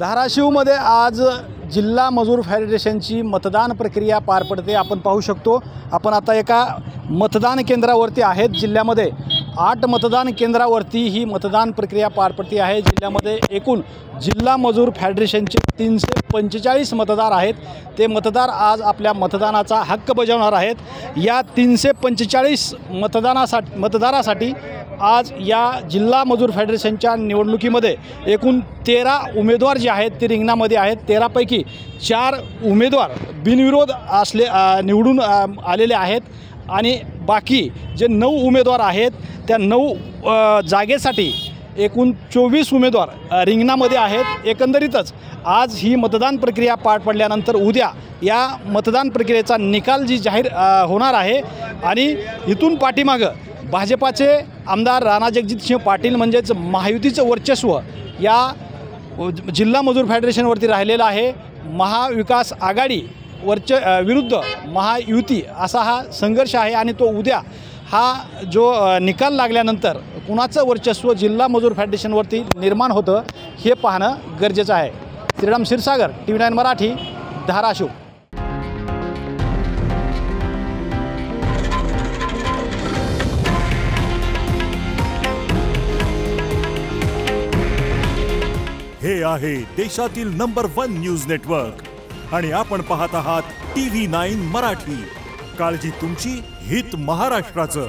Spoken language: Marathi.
धाराशिवमध्ये आज जिल्हा मजूर फेडरेशनची मतदान प्रक्रिया पार पडते। आपण पाहू शकतो, आपण आता एका मतदान केंद्रावरती आहेत। जिल्ह्यामध्ये 8 मतदान केंद्रावरती ही मतदान प्रक्रिया पार पडते आहे। जिल्ह्यामध्ये एकूण जिल्हा मजूर फेडरेशनचे 345 मतदार आहेत। ते मतदार आज आपल्या मतदानाचा हक्क बजावणार आहेत। या 345 मतदारासाठी आज या जिल्हा मजूर फेडरेशनच्या निवडणुकीमध्ये एकूण 13 उमेदवार जे आहेत ते रिंगणामध्ये आहेत। 13 पैकी 4 उमेदवार बिनविरोध निवडून आलेले आहेत आणि बाकी जे 9 उमेदवार आहेत त्या 9 जागेसाठी एकूण 24 उमेदवार रिंगणामध्ये आहेत। एकंदरीतच आज ही मतदान प्रक्रिया पार पडल्यानंतर उद्या या मतदान प्रक्रियेचा निकाल जी जाहीर होणार आहे आणि इथून पाठीमागं भाजपाचे आमदार राणा जगजितसिंह पाटील म्हणजेच महायुतीचं वर्चस्व या जिल्हा मजूर फेडरेशनवरती राहिलेलं आहे। महाविकास आघाडी विरुद्ध महायुती असा हा संघर्ष आहे आणि तो उद्या हा जो निकाल लागल्यानंतर कुणाचं वर्चस्व जिल्हा मजूर फेडरेशनवरती निर्माण होतं हे पाहणं गरजेचं आहे। श्रीराम क्षीरसागर, TV9 मराठी, धाराशिव। हे आहे देशातील नंबर 1 न्यूज नेटवर्क आणि आपण पाहत आहात TV9 मराठी। काळजी तुमची, हित महाराष्ट्राचं।